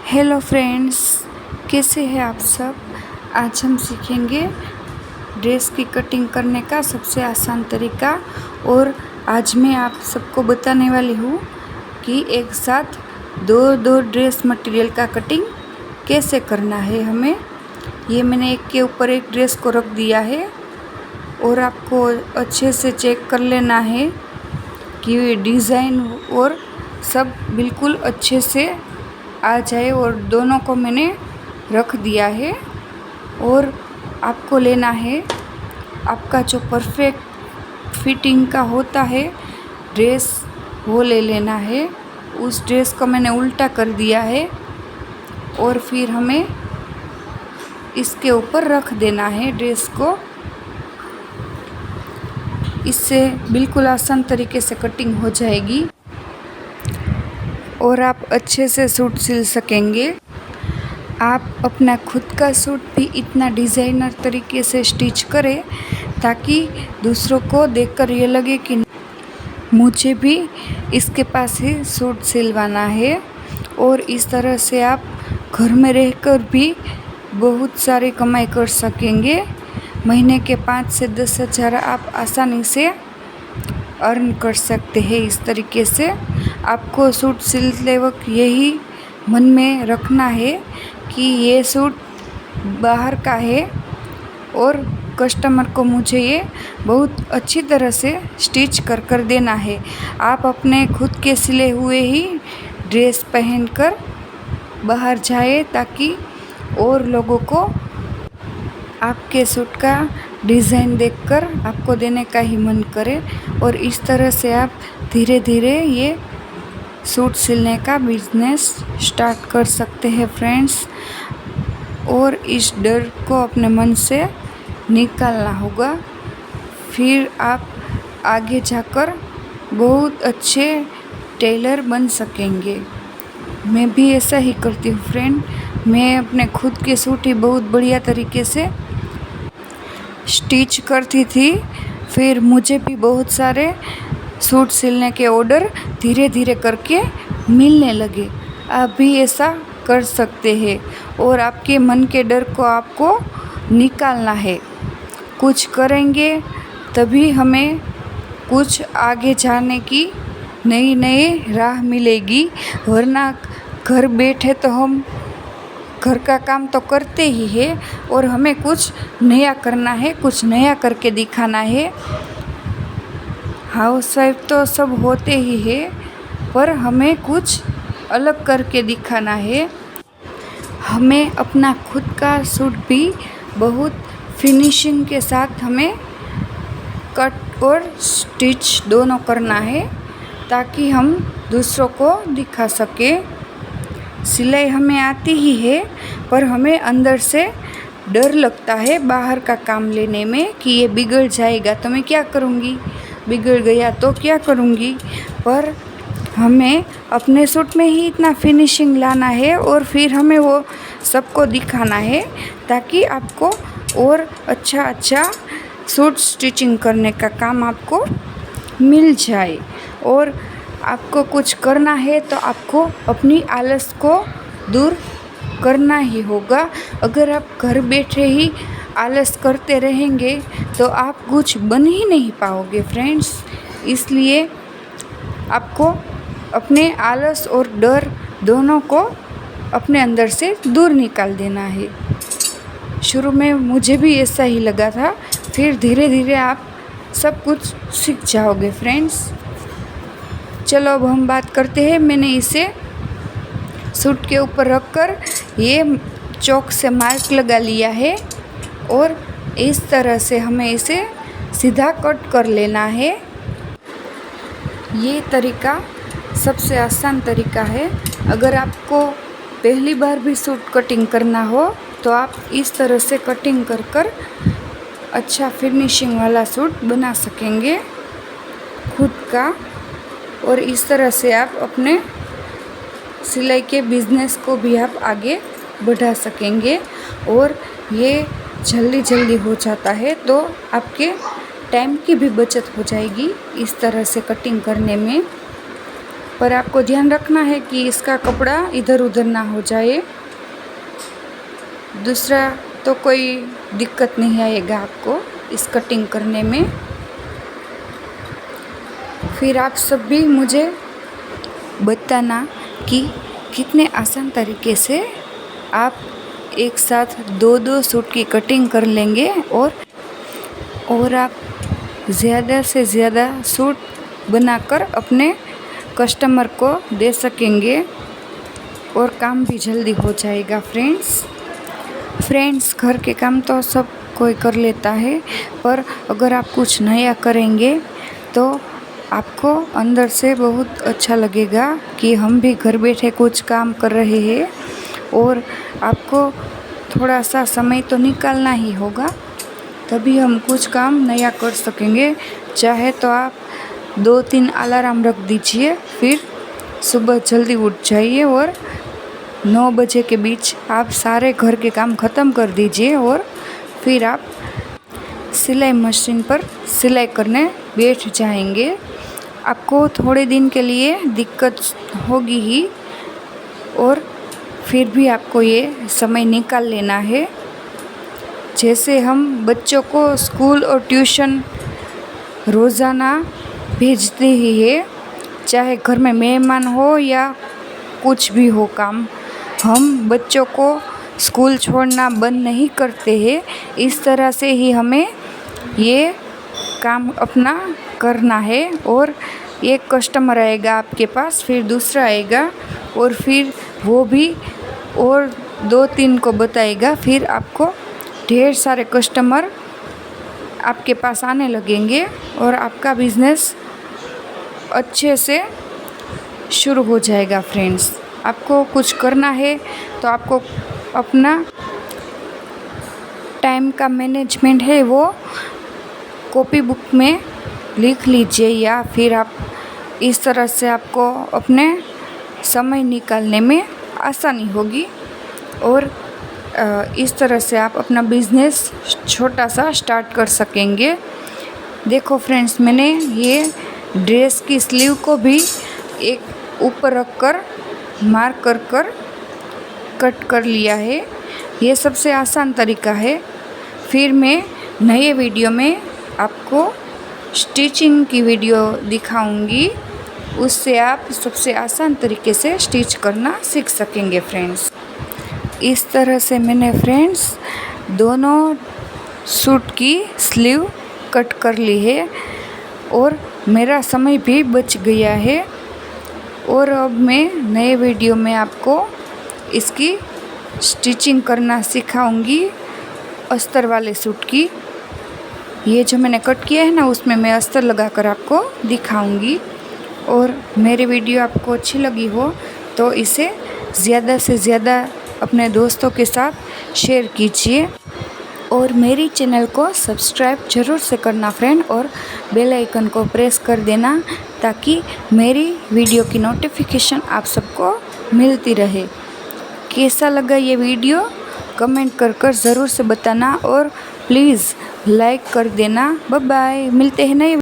Hello friends, कैसे हैं आप सब। आज हम सीखेंगे ड्रेस की कटिंग करने का सबसे आसान तरीका। और आज मैं आप सबको बताने वाली हूँ कि एक साथ दो ड्रेस मटेरियल का कटिंग कैसे करना है हमें। ये मैंने एक के ऊपर एक ड्रेस को रख दिया है और आपको अच्छे से चेक कर लेना है कि डिज़ाइन और सब बिल्कुल अच्छे से आ जाए। और दोनों को मैंने रख दिया है और आपको लेना है आपका जो परफेक्ट फिटिंग का होता है ड्रेस, वो ले लेना है। उस ड्रेस को मैंने उल्टा कर दिया है और फिर हमें इसके ऊपर रख देना है ड्रेस को। इससे बिल्कुल आसान तरीके से कटिंग हो जाएगी और आप अच्छे से सूट सिल सकेंगे। आप अपना खुद का सूट भी इतना डिज़ाइनर तरीके से स्टिच करें ताकि दूसरों को देखकर ये लगे कि मुझे भी इसके पास ही सूट सिलवाना है। और इस तरह से आप घर में रहकर भी बहुत सारी कमाई कर सकेंगे। महीने के 5 से 10 हज़ार आप आसानी से अर्न कर सकते हैं। इस तरीके से आपको सूट सिलते वक्त यही मन में रखना है कि ये सूट बाहर का है और कस्टमर को मुझे ये बहुत अच्छी तरह से स्टिच कर देना है। आप अपने खुद के सिले हुए ही ड्रेस पहनकर बाहर जाए ताकि और लोगों को आपके सूट का डिज़ाइन देखकर आपको देने का ही मन करे। और इस तरह से आप धीरे धीरे ये सूट सिलने का बिजनेस स्टार्ट कर सकते हैं फ्रेंड्स। और इस डर को अपने मन से निकालना होगा, फिर आप आगे जाकर बहुत अच्छे टेलर बन सकेंगे। मैं भी ऐसा ही करती हूँ फ्रेंड। मैं अपने खुद के सूट ही बहुत बढ़िया तरीके से स्टिच करती थी, फिर मुझे भी बहुत सारे सूट सिलने के ऑर्डर धीरे धीरे करके मिलने लगे। आप भी ऐसा कर सकते हैं और आपके मन के डर को आपको निकालना है। कुछ करेंगे तभी हमें कुछ आगे जाने की नई राह मिलेगी, वरना घर बैठे तो हम घर का काम तो करते ही है और हमें कुछ नया करना है, कुछ नया करके दिखाना है। हाउसवाइफ तो सब होते ही है, पर हमें कुछ अलग करके दिखाना है। हमें अपना खुद का सूट भी बहुत फिनिशिंग के साथ हमें कट और स्टिच दोनों करना है ताकि हम दूसरों को दिखा सके। सिलाई हमें आती ही है, पर हमें अंदर से डर लगता है बाहर का काम लेने में कि ये बिगड़ जाएगा तो मैं क्या करूँगी, बिगड़ गया तो क्या करूँगी। पर हमें अपने सूट में ही इतना फिनिशिंग लाना है और फिर हमें वो सबको दिखाना है ताकि आपको और अच्छा सूट स्टिचिंग करने का काम आपको मिल जाए। और आपको कुछ करना है तो आपको अपनी आलस को दूर करना ही होगा। अगर आप घर बैठे ही आलस करते रहेंगे तो आप कुछ बन ही नहीं पाओगे फ्रेंड्स। इसलिए आपको अपने आलस और डर दोनों को अपने अंदर से दूर निकाल देना है। शुरू में मुझे भी ऐसा ही लगा था, फिर धीरे धीरे आप सब कुछ सीख जाओगे फ्रेंड्स। चलो अब हम बात करते हैं। मैंने इसे सूट के ऊपर रखकर ये चौक से मार्क लगा लिया है और इस तरह से हमें इसे सीधा कट कर लेना है। ये तरीका सबसे आसान तरीका है। अगर आपको पहली बार भी सूट कटिंग करना हो तो आप इस तरह से कटिंग कर अच्छा फिनिशिंग वाला सूट बना सकेंगे खुद का। और इस तरह से आप अपने सिलाई के बिज़नेस को भी आप आगे बढ़ा सकेंगे। और ये जल्दी हो जाता है तो आपके टाइम की भी बचत हो जाएगी इस तरह से कटिंग करने में। पर आपको ध्यान रखना है कि इसका कपड़ा इधर उधर ना हो जाए। दूसरा तो कोई दिक्कत नहीं आएगा आपको इस कटिंग करने में। फिर आप सब भी मुझे बताना कि कितने आसान तरीके से आप एक साथ 2-2 सूट की कटिंग कर लेंगे और आप ज़्यादा से ज़्यादा सूट बनाकर अपने कस्टमर को दे सकेंगे और काम भी जल्दी हो जाएगा। फ्रेंड्स घर के काम तो सब कोई कर लेता है, पर अगर आप कुछ नया करेंगे तो आपको अंदर से बहुत अच्छा लगेगा कि हम भी घर बैठे कुछ काम कर रहे हैं। और आपको थोड़ा सा समय तो निकालना ही होगा, तभी हम कुछ काम नया कर सकेंगे। चाहे तो आप 2-3 अलार्म रख दीजिए, फिर सुबह जल्दी उठ जाइए और 9 बजे के बीच आप सारे घर के काम ख़त्म कर दीजिए और फिर आप सिलाई मशीन पर सिलाई करने बैठ जाएंगे। आपको थोड़े दिन के लिए दिक्कत होगी ही, और फिर भी आपको ये समय निकाल लेना है। जैसे हम बच्चों को स्कूल और ट्यूशन रोज़ाना भेजते ही है, चाहे घर में मेहमान हो या कुछ भी हो काम, हम बच्चों को स्कूल छोड़ना बंद नहीं करते हैं। इस तरह से ही हमें ये काम अपना करना है। और एक कस्टमर आएगा आपके पास, फिर दूसरा आएगा और फिर वो भी और 2-3 को बताएगा, फिर आपको ढेर सारे कस्टमर आपके पास आने लगेंगे और आपका बिज़नेस अच्छे से शुरू हो जाएगा। फ्रेंड्स आपको कुछ करना है तो आपको अपना टाइम का मैनेजमेंट है वो कॉपी बुक में लिख लीजिए, या फिर आप इस तरह से आपको अपने समय निकालने में आसानी होगी और इस तरह से आप अपना बिज़नेस छोटा सा स्टार्ट कर सकेंगे। देखो फ्रेंड्स, मैंने ये ड्रेस की स्लीव को भी एक ऊपर रख कर मार्क कर कट कर लिया है। ये सबसे आसान तरीका है। फिर मैं नए वीडियो में आपको स्टिचिंग की वीडियो दिखाऊंगी, उससे आप सबसे आसान तरीके से स्टिच करना सीख सकेंगे। फ्रेंड्स इस तरह से मैंने फ्रेंड्स दोनों सूट की स्लीव कट कर ली है और मेरा समय भी बच गया है। और अब मैं नए वीडियो में आपको इसकी स्टिचिंग करना सिखाऊंगी अस्तर वाले सूट की। ये जो मैंने कट किया है ना, उसमें मैं अस्तर लगाकर आपको दिखाऊंगी। और मेरी वीडियो आपको अच्छी लगी हो तो इसे ज़्यादा से ज़्यादा अपने दोस्तों के साथ शेयर कीजिए और मेरी चैनल को सब्सक्राइब ज़रूर से करना फ्रेंड, और बेल आइकन को प्रेस कर देना ताकि मेरी वीडियो की नोटिफिकेशन आप सबको मिलती रहे। कैसा लगा ये वीडियो कमेंट कर ज़रूर से बताना और प्लीज़ लाइक कर देना। बाय बाय, मिलते हैं नए